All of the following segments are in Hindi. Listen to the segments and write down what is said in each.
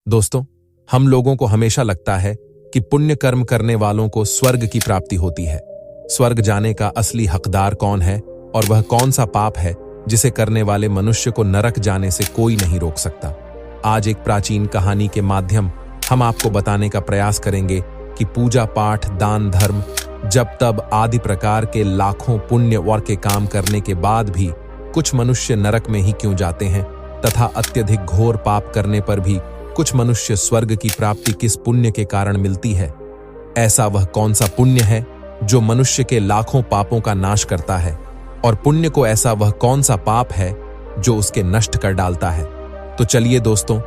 दोस्तों, हम लोगों को हमेशा लगता है कि पुण्य कर्म करने वालों को स्वर्ग की प्राप्ति होती है। स्वर्ग जाने का असली हकदार कौन है और वह कौन सा पाप है जिसे करने वाले मनुष्य को नरक जाने से कोई नहीं रोक सकता। आज एक प्राचीन कहानी के माध्यम हम आपको बताने का प्रयास करेंगे कि पूजा पाठ, दान धर्म, जब तब आदि प्रकार के लाखों पुण्य और के काम करने के बाद भी कुछ मनुष्य नरक में ही क्यों जाते हैं तथा अत्यधिक घोर पाप करने पर भी कुछ मनुष्य स्वर्ग की प्राप्ति किस पुण्य के कारण मिलती है। ऐसा वह कौन सा पुण्य है जो मनुष्य के लाखों पापों का नाश करता है, और पुण्य को ऐसा वह कौन सा पाप है जो उसके नष्ट कर डालता है। तो चलिए दोस्तों,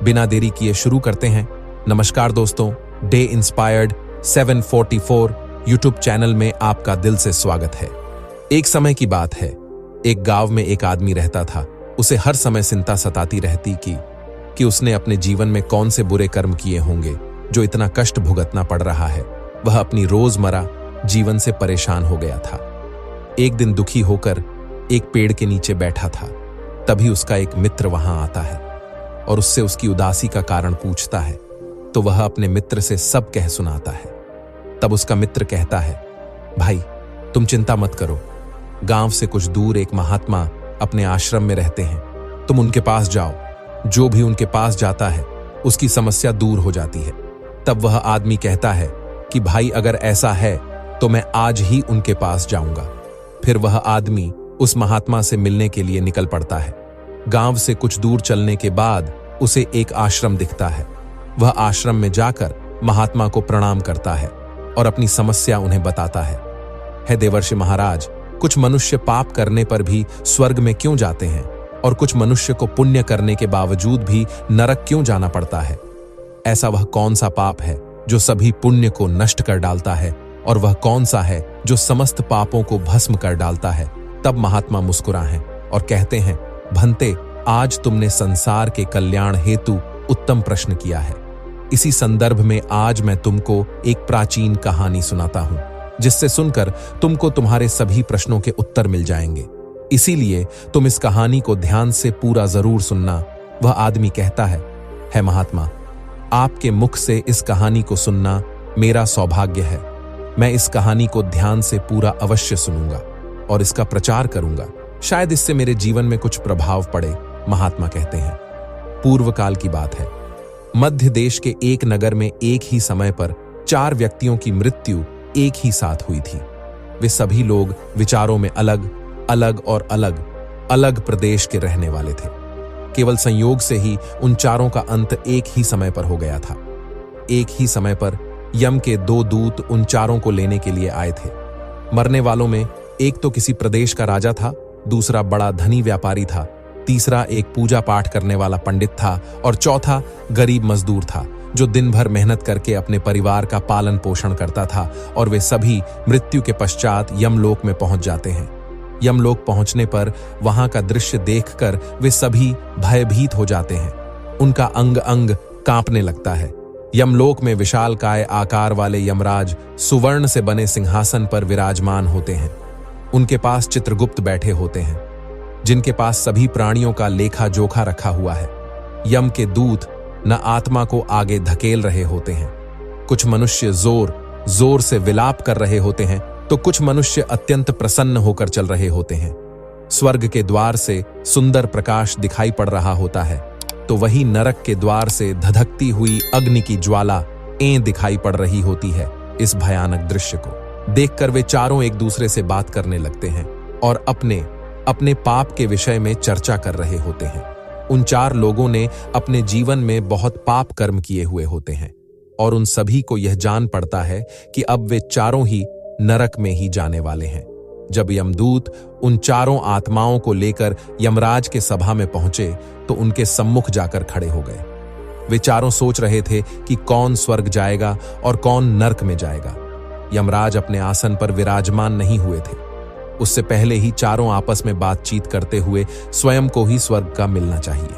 बिना देरी किए शुरू करते हैं। नमस्कार दोस्तों, डे इंस्पायर्ड 744 यूट्यूब चैनल में आपका दिल से स्वागत है। एक समय की बात है, एक गांव में एक आदमी रहता था। उसे हर समय चिंता सताती रहती कि उसने अपने जीवन में कौन से बुरे कर्म किए होंगे जो इतना कष्ट भुगतना पड़ रहा है। वह अपनी रोजमर्रा जीवन से परेशान हो गया था। एक दिन दुखी होकर एक पेड़ के नीचे बैठा था। तभी उसका एक मित्र वहां आता है और उससे उसकी उदासी का कारण पूछता है। तो वह अपने मित्र से सब कह सुनाता है। तब उसका मित्र कहता है, भाई तुम चिंता मत करो, गांव से कुछ दूर एक महात्मा अपने आश्रम में रहते हैं, तुम उनके पास जाओ। जो भी उनके पास जाता है उसकी समस्या दूर हो जाती है। तब वह आदमी कहता है कि भाई अगर ऐसा है तो मैं आज ही उनके पास जाऊंगा। फिर वह आदमी उस महात्मा से मिलने के लिए निकल पड़ता है। गांव से कुछ दूर चलने के बाद उसे एक आश्रम दिखता है। वह आश्रम में जाकर महात्मा को प्रणाम करता है और अपनी समस्या उन्हें बताता है देवर्षि महाराज, कुछ मनुष्य पाप करने पर भी स्वर्ग में क्यों जाते हैं और कुछ मनुष्य को पुण्य करने के बावजूद भी नरक क्यों जाना पड़ता है? ऐसा वह कौन सा पाप है जो सभी पुण्य को नष्ट कर डालता है, और वह कौन सा है जो समस्त पापों को भस्म कर डालता है? तब महात्मा मुस्कुराए और कहते हैं, भंते, आज तुमने संसार के कल्याण हेतु उत्तम प्रश्न किया है। इसी संदर्भ में आज मैं तुमको एक प्राचीन कहानी सुनाता हूं, जिससे सुनकर तुमको तुम्हारे सभी प्रश्नों के उत्तर मिल जाएंगे। इसीलिए तुम इस कहानी को ध्यान से पूरा जरूर सुनना। वह आदमी कहता है महात्मा, आपके मुख से इस कहानी को सुनना मेरा सौभाग्य है। मैं इस कहानी को ध्यान से पूरा अवश्य सुनूंगा और इसका प्रचार करूंगा। शायद इससे मेरे जीवन में कुछ प्रभाव पड़े। महात्मा कहते हैं, पूर्व काल की बात है। मध्य देश के एक नगर में एक ही समय पर 4 व्यक्तियों की मृत्यु एक ही साथ हुई थी। वे सभी लोग विचारों में अलग अलग प्रदेश के रहने वाले थे। केवल संयोग से ही उन चारों का अंत एक ही समय पर हो गया था। एक ही समय पर यम के 2 दूत उन चारों को लेने के लिए आए थे। मरने वालों में एक तो किसी प्रदेश का राजा था, दूसरा बड़ा धनी व्यापारी था, तीसरा एक पूजा पाठ करने वाला पंडित था, और चौथा गरीब मजदूर था जो दिन भर मेहनत करके अपने परिवार का पालन पोषण करता था। और वे सभी मृत्यु के पश्चात यमलोक में पहुंच जाते हैं। यमलोक पहुंचने पर वहां का दृश्य देखकर वे सभी भयभीत हो जाते हैं। उनका अंग अंग कांपने लगता है। यमलोक में विशालकाय आकार वाले यमराज सुवर्ण से बने सिंहासन पर विराजमान होते हैं। उनके पास चित्रगुप्त बैठे होते हैं, जिनके पास सभी प्राणियों का लेखा जोखा रखा हुआ है। यम के दूत न आत्मा को आगे धकेल रहे होते हैं। कुछ मनुष्य जोर से विलाप कर रहे होते हैं, तो कुछ मनुष्य अत्यंत प्रसन्न होकर चल रहे होते हैं। स्वर्ग के द्वार से सुंदर प्रकाश दिखाई पड़ रहा होता है, तो वही नरक के द्वार से धधकती हुई अग्नि की ज्वाला दिखाई पड़ रही होती है। इस भयानक दृश्य को देखकर वे चारों एक दूसरे से बात करने लगते हैं और अपने पाप के विषय में चर्चा कर रहे होते हैं। उन 4 लोगों ने अपने जीवन में बहुत पाप कर्म किए हुए होते हैं, और उन सभी को यह जान पड़ता है कि अब वे चारों ही नरक में ही जाने वाले हैं। जब यमदूत उन चारों आत्माओं को लेकर यमराज के सभा में पहुंचे तो उनके सम्मुख जाकर खड़े हो गए। वे चारों सोच रहे थे कि कौन स्वर्ग जाएगा और कौन नरक में जाएगा। यमराज अपने आसन पर विराजमान नहीं हुए थे। उससे पहले ही चारों आपस में बातचीत करते हुए स्वयं को ही स्वर्ग का मिलना चाहिए।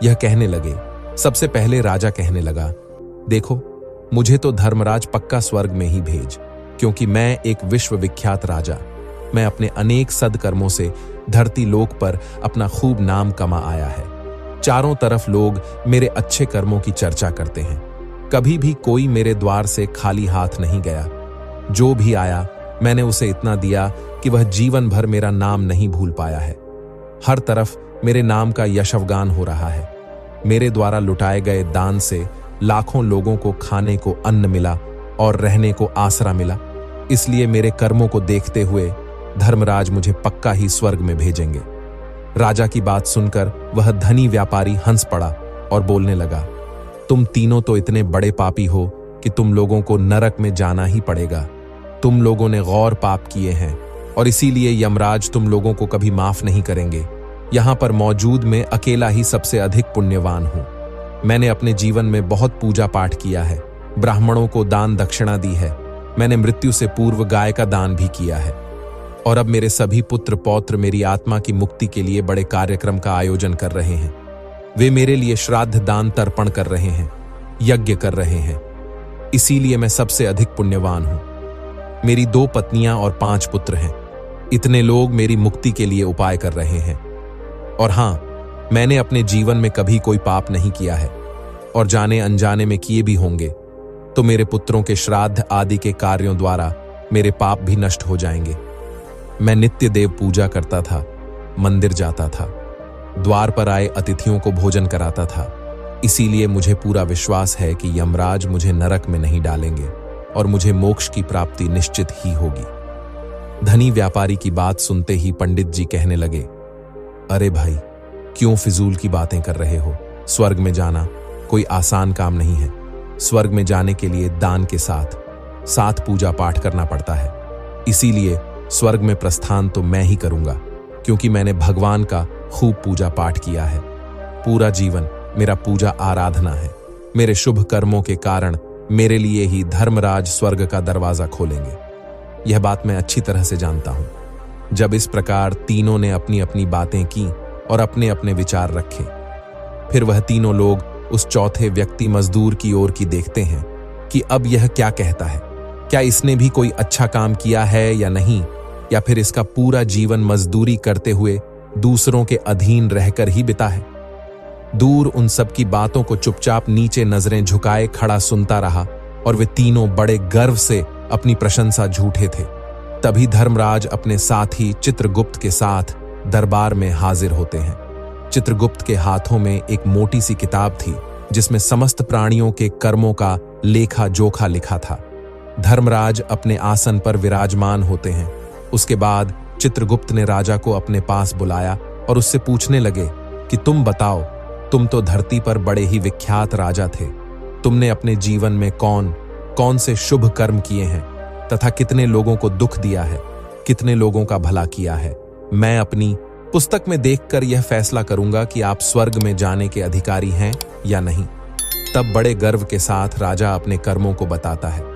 यह कहने लगे। सबसे पहले राजा कहने लगा, देखो, मुझे तो धर्मराज पक्का स्वर्ग में ही भेज, क्योंकि मैं एक विश्वविख्यात राजा। मैं अपने अनेक सदकर्मों से धरती लोक पर अपना खूब नाम कमा आया है। चारों तरफ लोग मेरे अच्छे कर्मों की चर्चा करते हैं। कभी भी कोई मेरे द्वार से खाली हाथ नहीं गया। जो भी आया मैंने उसे इतना दिया कि वह जीवन भर मेरा नाम नहीं भूल पाया है। हर तरफ मेरे नाम का यशगान हो रहा है। मेरे द्वारा लुटाए गए दान से लाखों लोगों को खाने को अन्न मिला और रहने को आसरा मिला। इसलिए मेरे कर्मों को देखते हुए धर्मराज मुझे पक्का ही स्वर्ग में भेजेंगे। राजा की बात सुनकर वह धनी व्यापारी हंस पड़ा और बोलने लगा, तुम तीनों तो इतने बड़े पापी हो कि तुम लोगों को नरक में जाना ही पड़ेगा। तुम लोगों ने गौर पाप किए हैं और इसीलिए यमराज तुम लोगों को कभी माफ नहीं करेंगे। यहां पर मौजूद मैं अकेला ही सबसे अधिक पुण्यवान हूं। मैंने अपने जीवन में बहुत पूजा पाठ किया है, ब्राह्मणों को दान दक्षिणा दी है, मैंने मृत्यु से पूर्व गाय का दान भी किया है और अब मेरे सभी पुत्र पौत्र मेरी आत्मा की मुक्ति के लिए बड़े कार्यक्रम का आयोजन कर रहे हैं। वे मेरे लिए श्राद्ध दान तर्पण कर रहे हैं, यज्ञ कर रहे हैं। इसीलिए मैं सबसे अधिक पुण्यवान हूं। मेरी 2 पत्नियां और 5 पुत्र हैं। इतने लोग मेरी मुक्ति के लिए उपाय कर रहे हैं। और हां, मैंने अपने जीवन में कभी कोई पाप नहीं किया है और जाने अनजाने में किए भी होंगे तो मेरे पुत्रों के श्राद्ध आदि के कार्यों द्वारा मेरे पाप भी नष्ट हो जाएंगे। मैं नित्य देव पूजा करता था, मंदिर जाता था, द्वार पर आए अतिथियों को भोजन कराता था। इसीलिए मुझे पूरा विश्वास है कि यमराज मुझे नरक में नहीं डालेंगे और मुझे मोक्ष की प्राप्ति निश्चित ही होगी। धनी व्यापारी की बात सुनते ही पंडित जी कहने लगे, अरे भाई, क्यों फिजूल की बातें कर रहे हो? स्वर्ग में जाना कोई आसान काम नहीं है। स्वर्ग में जाने के लिए दान के साथ पूजा पाठ करना पड़ता है। इसीलिए स्वर्ग में प्रस्थान तो मैं ही करूंगा, क्योंकि मैंने भगवान का खूब पूजा पाठ किया है। पूरा जीवन मेरा पूजा आराधना है। मेरे शुभ कर्मों के कारण मेरे लिए ही धर्मराज स्वर्ग का दरवाजा खोलेंगे। यह बात मैं अच्छी तरह से जानता हूं। जब इस प्रकार तीनों ने अपनी अपनी बातें की और अपने अपने विचार रखे, फिर वह तीनों लोग उस चौथे व्यक्ति मजदूर की ओर की देखते हैं कि अब यह क्या कहता है। क्या इसने भी कोई अच्छा काम किया है या नहीं, या फिर इसका पूरा जीवन मजदूरी करते हुए दूसरों के अधीन रहकर ही बिता है। दूर उन सब की बातों को चुपचाप नीचे नजरें झुकाए खड़ा सुनता रहा और वे तीनों बड़े गर्व से अपनी प्रशंसा झूठे थे। तभी धर्मराज अपने साथी चित्रगुप्त के साथ दरबार में हाजिर होते हैं। चित्रगुप्त के हाथों में एक मोटी सी किताब थी जिसमें समस्त प्राणियों के कर्मों का लेखा जोखा लिखा था। धर्मराज अपने आसन पर विराजमान होते हैं। उसके बाद चित्रगुप्त ने राजा को अपने पास बुलाया और उससे पूछने लगे कि तुम बताओ, तुम तो धरती पर बड़े ही विख्यात राजा थे। तुमने अपने जीवन में कौन कौन से शुभ कर्म किए हैं तथा कितने लोगों को दुख दिया है, कितने लोगों का भला किया है। मैं अपनी पुस्तक में देखकर यह फैसला करूंगा कि आप स्वर्ग में जाने के अधिकारी हैं या नहीं। तब बड़े गर्व के साथ राजा अपने कर्मों को बताता है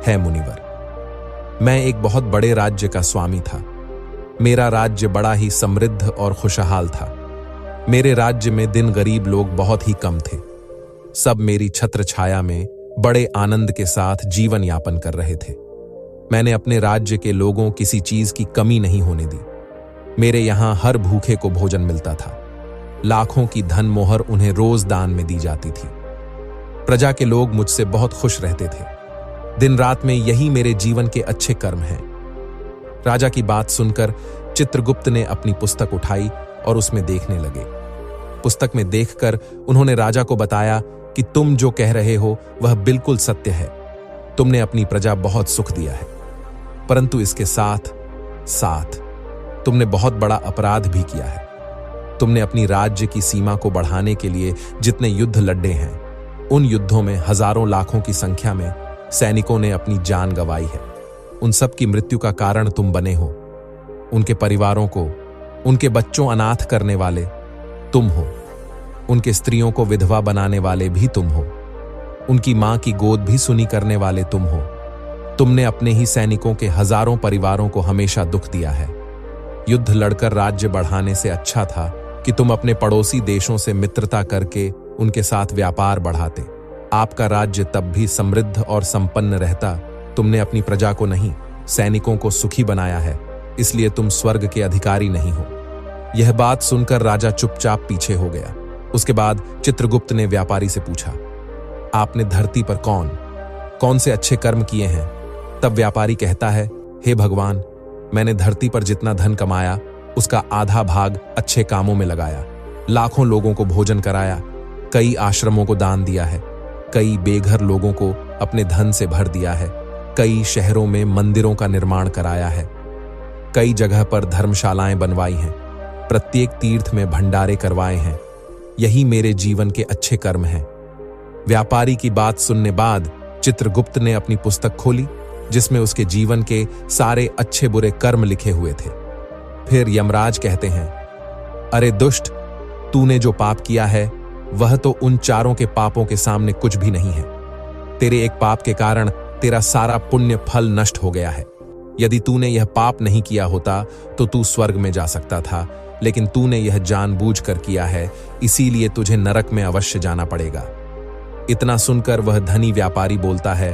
मुनिवर, मैं एक बहुत बड़े राज्य का स्वामी था। मेरा राज्य बड़ा ही समृद्ध और खुशहाल था। मेरे राज्य में दिन गरीब लोग बहुत ही कम थे। सब मेरी छत्र छाया में बड़े आनंद के साथ जीवन यापन कर रहे थे। मैंने अपने राज्य के लोगों किसी चीज की कमी नहीं होने दी। मेरे यहां हर भूखे को भोजन मिलता था। लाखों की धन मोहर उन्हें रोज दान में दी जाती थी। प्रजा के लोग मुझसे बहुत खुश रहते थे। दिन रात में यही मेरे जीवन के अच्छे कर्म हैं। राजा की बात सुनकर चित्रगुप्त ने अपनी पुस्तक उठाई और उसमें देखने लगे। पुस्तक में देखकर उन्होंने राजा को बताया कि तुम जो कह रहे हो वह बिल्कुल सत्य है। तुमने अपनी प्रजा बहुत सुख दिया है, परंतु इसके साथ साथ तुमने बहुत बड़ा अपराध भी किया है। तुमने अपनी राज्य की सीमा को बढ़ाने के लिए जितने युद्ध लड़े हैं, उन युद्धों में हजारों लाखों की संख्या में सैनिकों ने अपनी जान गंवाई है। उन सब की मृत्यु का कारण तुम बने हो। उनके परिवारों को, उनके बच्चों अनाथ करने वाले तुम हो। उनके स्त्रियों को विधवा बनाने वाले भी तुम हो। उनकी मां की गोद भी सुनी करने वाले तुम हो। तुमने अपने ही सैनिकों के हजारों परिवारों को हमेशा दुख दिया है। युद्ध लड़कर राज्य बढ़ाने से अच्छा था कि तुम अपने पड़ोसी देशों से मित्रता करके उनके साथ व्यापार बढ़ाते। आपका राज्य तब भी समृद्ध और संपन्न रहता। तुमने अपनी प्रजा को नहीं, सैनिकों को सुखी बनाया है, इसलिए तुम स्वर्ग के अधिकारी नहीं हो। यह बात सुनकर राजा चुपचाप पीछे हो गया। उसके बाद चित्रगुप्त ने व्यापारी से पूछा, आपने धरती पर कौन कौन से अच्छे कर्म किए हैं? तब व्यापारी कहता है, हे भगवान, मैंने धरती पर जितना धन कमाया उसका आधा भाग अच्छे कामों में लगाया। लाखों लोगों को भोजन कराया, कई आश्रमों को दान दिया है, कई बेघर लोगों को अपने धन से भर दिया है, कई शहरों में मंदिरों का निर्माण कराया है, कई जगह पर धर्मशालाएं बनवाई हैं, प्रत्येक तीर्थ में भंडारे करवाए हैं। यही मेरे जीवन के अच्छे कर्म हैं। व्यापारी की बात सुनने बाद चित्रगुप्त ने अपनी पुस्तक खोली, जिसमें उसके जीवन के सारे अच्छे बुरे कर्म लिखे हुए थे। फिर यमराज कहते हैं, अरे दुष्ट, तूने जो पाप किया है वह तो उन चारों के पापों के सामने कुछ भी नहीं है। तेरे एक पाप के कारण तेरा सारा पुण्य फल नष्ट हो गया है। यदि तूने यह पाप नहीं किया होता तो तू स्वर्ग में जा सकता था, लेकिन तूने यह जानबूझकर किया है, इसीलिए तुझे नरक में अवश्य जाना पड़ेगा। इतना सुनकर वह धनी व्यापारी बोलता है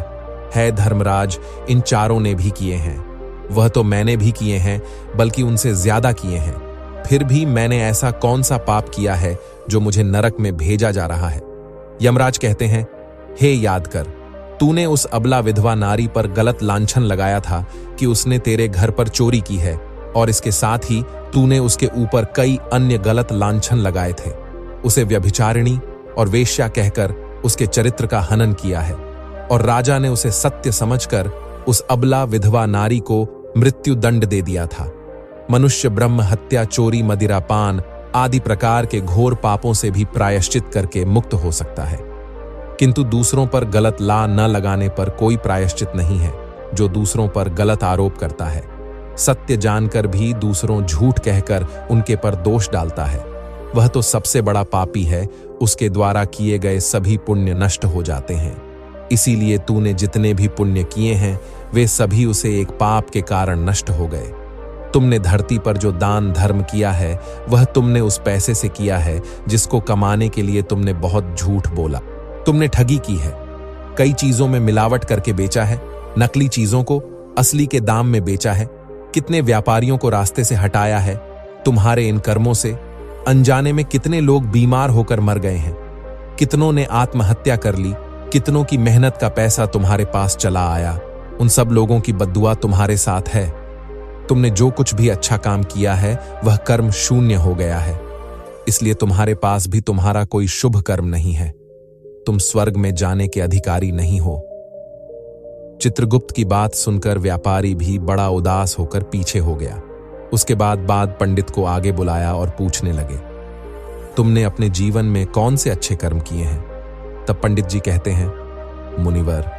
धर्मराज, इन चारों ने भी किए हैं। वह तो मैंने भी किए हैं, बल्कि उनसे ज्यादा किए हैं। फिर भी मैंने ऐसा कौन सा पाप किया है जो मुझे नरक में भेजा जा रहा है? यमराज कहते हैं, हे याद कर, तूने उस अबला विधवा नारी पर गलत लांछन लगाया था कि उसने तेरे घर पर चोरी की है, और इसके साथ ही तूने उसके ऊपर कई अन्य गलत लांछन लगाए थे। उसे व्यभिचारिणी और वेश्या कहकर उसके चरित्र का हनन किया है, और राजा ने उसे सत्य समझकर उस अबला विधवा नारी को मृत्यु दंड दे दिया था। मनुष्य ब्रह्म हत्या, चोरी, मदिरापान आदि प्रकार के घोर पापों से भी प्रायश्चित करके मुक्त हो सकता है, किंतु दूसरों पर गलत ला न लगाने पर कोई प्रायश्चित नहीं है। जो दूसरों पर गलत आरोप करता है, सत्य जानकर भी दूसरों झूठ कहकर उनके पर दोष डालता है, वह तो सबसे बड़ा पापी है। उसके द्वारा किए गए सभी पुण्य नष्ट हो जाते हैं। इसीलिए तूने जितने भी पुण्य किए हैं वे सभी उसे एक पाप के कारण नष्ट हो गए। तुमने धरती पर जो दान धर्म किया है वह तुमने उस पैसे से किया है जिसको कमाने के लिए तुमने बहुत झूठ बोला। तुमने ठगी की है, कई चीजों में मिलावट करके बेचा है, नकली चीजों को असली के दाम में बेचा है, कितने व्यापारियों को रास्ते से हटाया है। तुम्हारे इन कर्मों से अनजाने में कितने लोग बीमार होकर मर गए हैं, कितनों ने आत्महत्या कर ली, कितनों की मेहनत का पैसा तुम्हारे पास चला आया। उन सब लोगों की बद्दुआ तुम्हारे साथ है। तुमने जो कुछ भी अच्छा काम किया है वह कर्म शून्य हो गया है, इसलिए तुम्हारे पास भी तुम्हारा कोई शुभ कर्म नहीं है। तुम स्वर्ग में जाने के अधिकारी नहीं हो। चित्रगुप्त की बात सुनकर व्यापारी भी बड़ा उदास होकर पीछे हो गया। उसके बाद पंडित को आगे बुलाया और पूछने लगे, तुमने अपने जीवन में कौन से अच्छे कर्म किए हैं? तब पंडित जी कहते हैं, मुनिवर,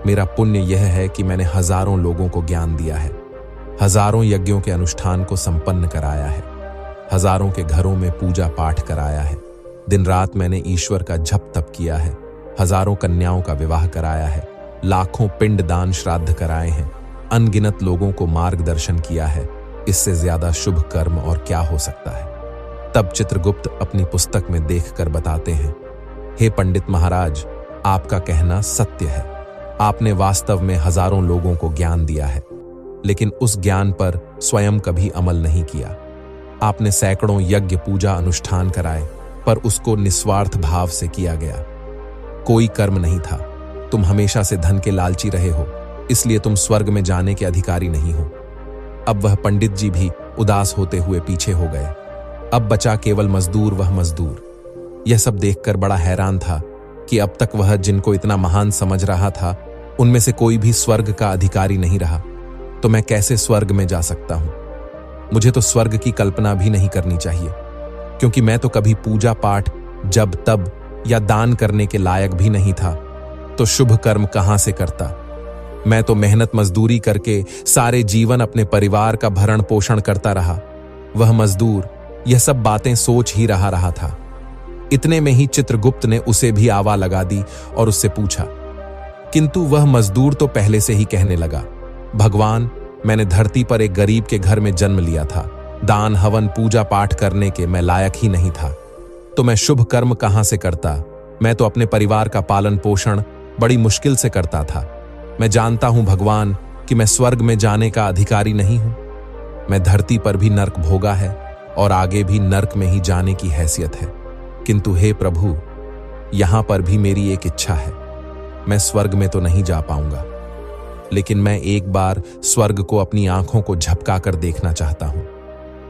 मेरा पुण्य यह है कि मैंने हजारों लोगों को ज्ञान दिया है, हजारों यज्ञों के अनुष्ठान को संपन्न कराया है, हजारों के घरों में पूजा पाठ कराया है, दिन रात मैंने ईश्वर का जप तप किया है, हजारों कन्याओं का विवाह कराया है, लाखों पिंड दान श्राद्ध कराए हैं, अनगिनत लोगों को मार्गदर्शन किया है। इससे ज्यादा शुभ कर्म और क्या हो सकता है? तब चित्रगुप्त अपनी पुस्तक में देखकर बताते हैं, हे पंडित महाराज, आपका कहना सत्य है। आपने वास्तव में हजारों लोगों को ज्ञान दिया है, लेकिन उस ज्ञान पर स्वयं कभी अमल नहीं किया। आपने सैकड़ों यज्ञ पूजा अनुष्ठान कराए, पर उसको निस्वार्थ भाव से किया गया। कोई कर्म नहीं था। तुम हमेशा से धन के लालची रहे हो, इसलिए तुम स्वर्ग में जाने के अधिकारी नहीं हो। अब वह पंडित जी भी उदास होते हुए पीछे हो गए। अब बचा केवल मजदूर, वह मजदूर। यह सब देखकर बड़ा हैरान था कि अब तक वह जिनको इतना महान समझ रहा था उनमें से कोई भी स्वर्ग का अधिकारी नहीं रहा। तो मैं कैसे स्वर्ग में जा सकता हूं? मुझे तो स्वर्ग की कल्पना भी नहीं करनी चाहिए, क्योंकि मैं तो कभी पूजा पाठ, जब तब या दान करने के लायक भी नहीं था। तो शुभ कर्म कहां से करता? मैं तो मेहनत मजदूरी करके सारे जीवन अपने परिवार का भरण पोषण करता रहा। वह मजदूर यह सब बातें सोच ही रहा था। इतने में ही चित्रगुप्त ने उसे भी आवा लगा दी और उससे पूछा, किंतु वह मजदूर तो पहले से ही कहने लगा, भगवान, मैंने धरती पर एक गरीब के घर में जन्म लिया था। दान हवन पूजा पाठ करने के मैं लायक ही नहीं था, तो मैं शुभ कर्म कहां से करता? मैं तो अपने परिवार का पालन पोषण बड़ी मुश्किल से करता था। मैं जानता हूं भगवान कि मैं स्वर्ग में जाने का अधिकारी नहीं हूं। मैं धरती पर भी नर्क भोगा है और आगे भी नर्क में ही जाने की हैसियत है। किंतु हे प्रभु, यहां पर भी मेरी एक इच्छा है। मैं स्वर्ग में तो नहीं जा पाऊंगा, लेकिन मैं एक बार स्वर्ग को अपनी आंखों को झपका कर देखना चाहता हूं।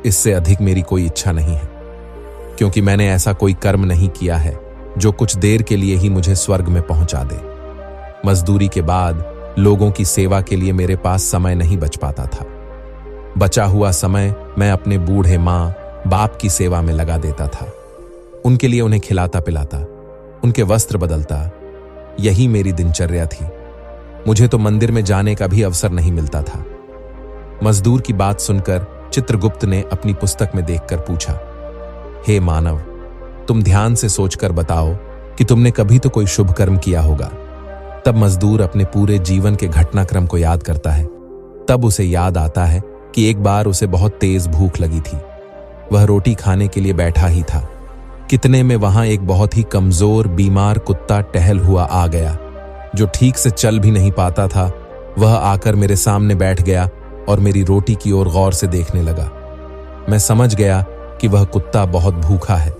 इससे अधिक मेरी कोई इच्छा नहीं है, क्योंकि मैंने ऐसा कोई कर्म नहीं किया है जो कुछ देर के लिए ही मुझे स्वर्ग में पहुंचा दे। मजदूरी के बाद लोगों की सेवा के लिए मेरे पास समय नहीं बच पाता था। बचा हुआ समय मैं अपने बूढ़े माँ बाप की सेवा में लगा देता था। उनके लिए उन्हें खिलाता पिलाता, उनके वस्त्र बदलता, यही मेरी दिनचर्या थी। मुझे तो मंदिर में जाने का भी अवसर नहीं मिलता था। मजदूर की बात सुनकर चित्रगुप्त ने अपनी पुस्तक में देखकर पूछा, हे मानव, तुम ध्यान से सोचकर बताओ कि तुमने कभी तो कोई शुभ कर्म किया होगा। तब मजदूर अपने पूरे जीवन के घटनाक्रम को याद करता है। तब उसे याद आता है कि एक बार उसे बहुत तेज भूख लगी थी। वह रोटी खाने के लिए बैठा ही था, कितने में वहां एक बहुत ही कमजोर बीमार कुत्ता टहल हुआ आ गया, जो ठीक से चल भी नहीं पाता था। वह आकर मेरे सामने बैठ गया और मेरी रोटी की ओर गौर से देखने लगा। मैं समझ गया कि वह कुत्ता बहुत भूखा है।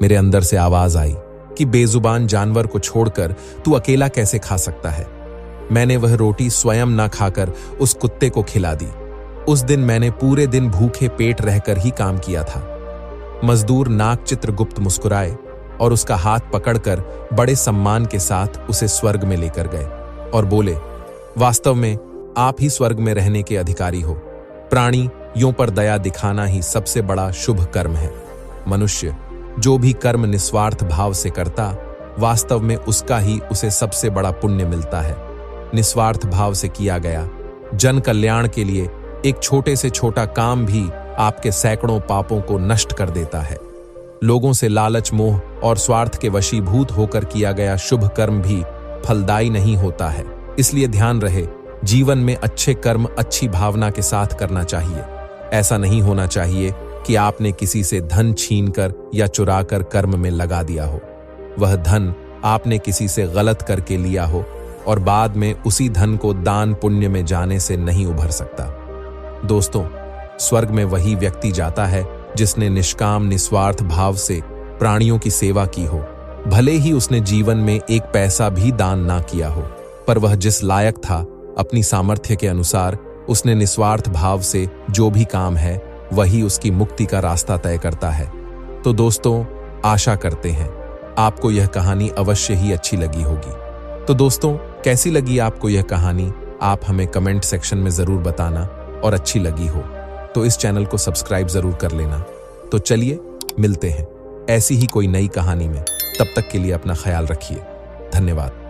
मेरे अंदर से आवाज आई कि बेजुबान जानवर को छोड़कर तू अकेला कैसे खा सकता है। मैंने वह रोटी स्वयं न खाकर उस कुत्ते को खिला दी। उस दिन मैंने पूरे दिन भूखे पेट रहकर ही काम किया था। मजदूर नाग चित्रगुप्त मुस्कुराए और उसका हाथ पकड़कर बड़े सम्मान के साथ उसे स्वर्ग में लेकर गए और बोले, वास्तव में आप ही स्वर्ग में रहने के अधिकारी हो। प्राणियों पर दया दिखाना ही सबसे बड़ा शुभ कर्म है। मनुष्य जो भी कर्म निस्वार्थ भाव से करता, वास्तव में उसका ही उसे सबसे बड़ा पुण्य मिलता है। निस्वार्थ भाव से किया गया जन कल्याण के लिए एक छोटे से छोटा काम भी आपके सैकड़ों पापों को नष्ट कर देता है। लोगों से लालच, मोह और स्वार्थ के वशीभूत होकर किया गया शुभ कर्म भी फलदायी नहीं होता है। इसलिए ध्यान रहे, जीवन में अच्छे कर्म अच्छी भावना के साथ करना चाहिए। ऐसा नहीं होना चाहिए कि आपने किसी से धन छीनकर या चुराकर कर्म में लगा दिया हो। वह धन आपने किसी से गलत करके लिया हो और बाद में उसी धन को दान पुण्य में जाने से नहीं उभर सकता। दोस्तों, स्वर्ग में वही व्यक्ति जाता है जिसने निष्काम निस्वार्थ भाव से प्राणियों की सेवा की हो। भले ही उसने जीवन में एक पैसा भी दान ना किया हो, पर वह जिस लायक था, अपनी सामर्थ्य के अनुसार उसने निस्वार्थ भाव से जो भी काम है वही उसकी मुक्ति का रास्ता तय करता है। तो दोस्तों, आशा करते हैं आपको यह कहानी अवश्य ही अच्छी लगी होगी। तो दोस्तों, कैसी लगी आपको यह कहानी, आप हमें कमेंट सेक्शन में जरूर बताना, और अच्छी लगी हो तो इस चैनल को सब्सक्राइब जरूर कर लेना। तो चलिए मिलते हैं ऐसी ही कोई नई कहानी में। तब तक के लिए अपना ख्याल रखिए। धन्यवाद।